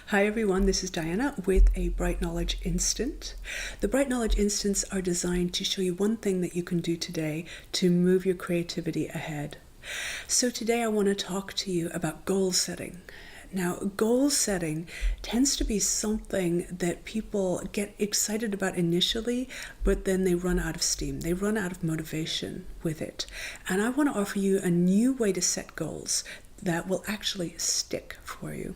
Hi everyone, this is Diana with a Bright Knowledge Instant. The Bright Knowledge Instants are designed to show you one thing that you can do today to move your creativity ahead. So today I want to talk to you about goal setting. Now, goal setting tends to be something that people get excited about initially, but then they run out of steam. They run out of motivation with it. And I want to offer you a new way to set goals that will actually stick for you.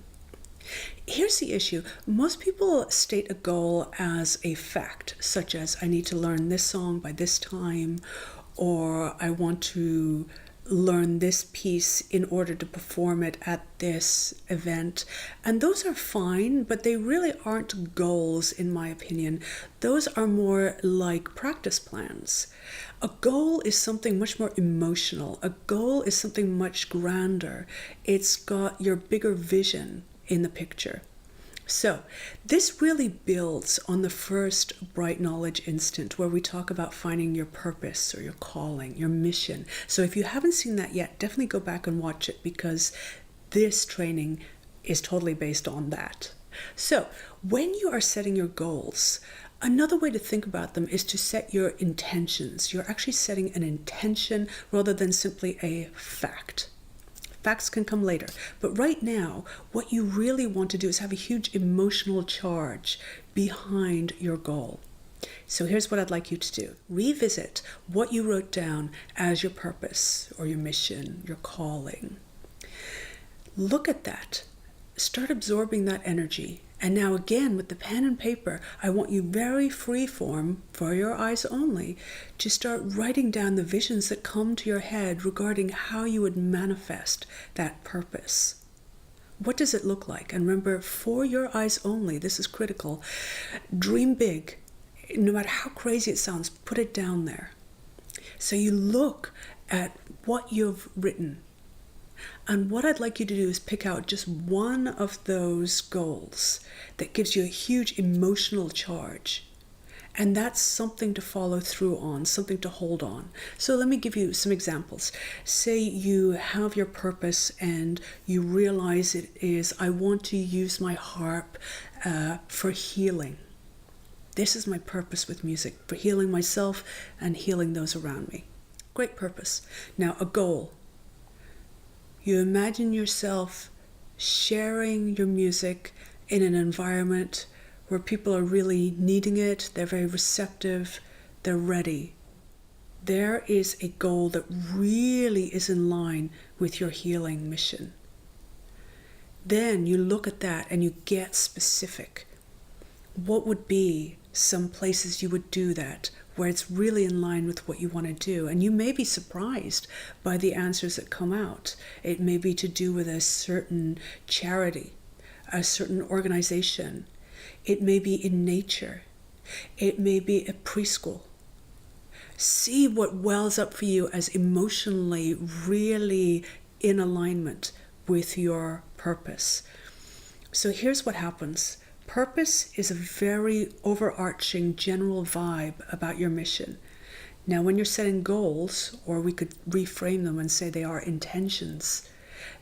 Here's the issue. Most people state a goal as a fact, such as I need to learn this song by this time, or I want to learn this piece in order to perform it at this event. And those are fine, but they really aren't goals in my opinion. Those are more like practice plans. A goal is something much more emotional. A goal is something much grander. It's got your bigger vision in the picture. So this really builds on the first Bright Knowledge Instant where we talk about finding your purpose or your calling, your mission. So if you haven't seen that yet, definitely go back and watch it because this training is totally based on that. So when you are setting your goals, another way to think about them is to set your intentions. You're actually setting an intention rather than simply a fact. Facts can come later. But right now, what you really want to do is have a huge emotional charge behind your goal. So here's what I'd like you to do. Revisit what you wrote down as your purpose or your mission, your calling. Look at that. Start absorbing that energy. And now again, with the pen and paper, I want you very free form, for your eyes only, to start writing down the visions that come to your head regarding how you would manifest that purpose. What does it look like? And remember, for your eyes only, this is critical. Dream big. No matter how crazy it sounds, put it down there. So you look at what you've written. And what I'd like you to do is pick out just one of those goals that gives you a huge emotional charge. And that's something to follow through on, something to hold on. So let me give you some examples. Say you have your purpose and you realize it is, I want to use my harp for healing. This is my purpose with music, for healing myself and healing those around me. Great purpose. Now a goal. You imagine yourself sharing your music in an environment where people are really needing it, they're very receptive, they're ready. There is a goal that really is in line with your healing mission. Then you look at that and you get specific. What would be some places you would do that where it's really in line with what you want to do? And you may be surprised by the answers that come out. It may be to do with a certain charity, a certain organization. It may be in nature. It may be a preschool. See what wells up for you as emotionally really in alignment with your purpose. So here's what happens. Purpose is a very overarching general vibe about your mission. Now, when you're setting goals, or we could reframe them and say they are intentions,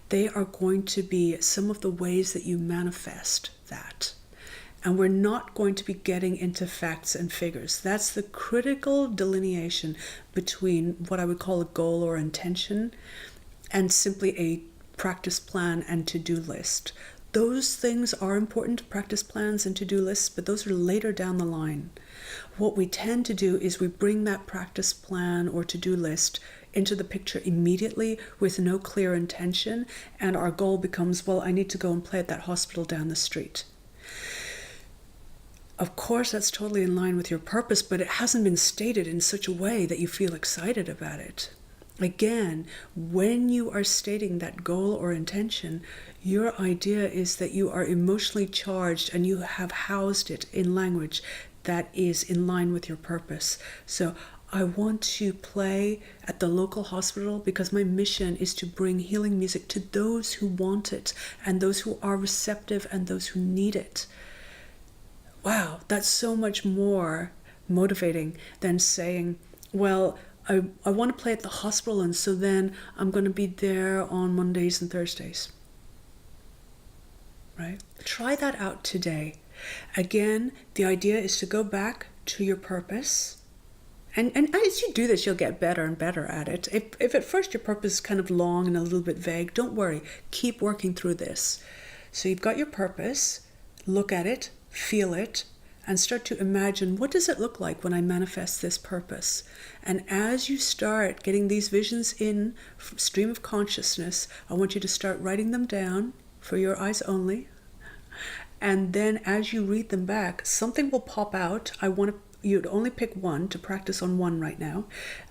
they are going to be some of the ways that you manifest that. And we're not going to be getting into facts and figures. That's the critical delineation between what I would call a goal or intention and simply a practice plan and to-do list. Those things are important, practice plans and to-do lists, but those are later down the line. What we tend to do is we bring that practice plan or to-do list into the picture immediately with no clear intention, and our goal becomes, well, I need to go and play at that hospital down the street. Of course, that's totally in line with your purpose, but it hasn't been stated in such a way that you feel excited about it. Again, when you are stating that goal or intention, your idea is that you are emotionally charged and you have housed it in language that is in line with your purpose. So I want to play at the local hospital because my mission is to bring healing music to those who want it and those who are receptive and those who need it. Wow, that's so much more motivating than saying, well, I want to play at the hospital, and so then I'm going to be there on Mondays and Thursdays. right? Try that out today. Again, the idea is to go back to your purpose. And as you do this, you'll get better and better at it. If at first your purpose is kind of long and a little bit vague, don't worry. Keep working through this. So you've got your purpose. Look at it, feel it, and start to imagine, what does it look like when I manifest this purpose? And as you start getting these visions in stream of consciousness, I want you to start writing them down for your eyes only. And then as you read them back, something will pop out. You'd only pick one to practice on one right now,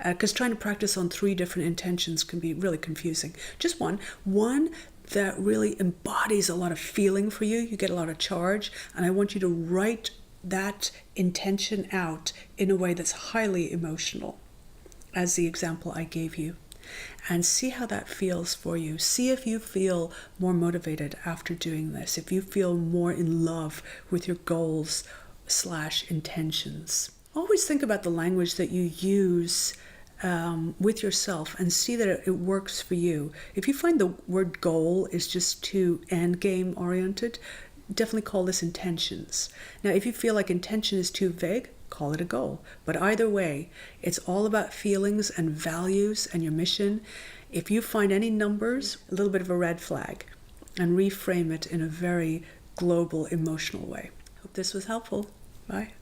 because trying to practice on 3 different intentions can be really confusing. Just one that really embodies a lot of feeling for you. You get a lot of charge, and I want you to write that intention out in a way that's highly emotional, as the example I gave you. And see how that feels for you. See if you feel more motivated after doing this, if you feel more in love with your goals / intentions. Always think about the language that you use with yourself and see that it works for you. If you find the word goal is just too end game oriented, definitely call this intentions. Now, if you feel like intention is too vague, call it a goal. But either way, it's all about feelings and values and your mission. If you find any numbers, a little bit of a red flag, and reframe it in a very global, emotional way. Hope this was helpful. Bye.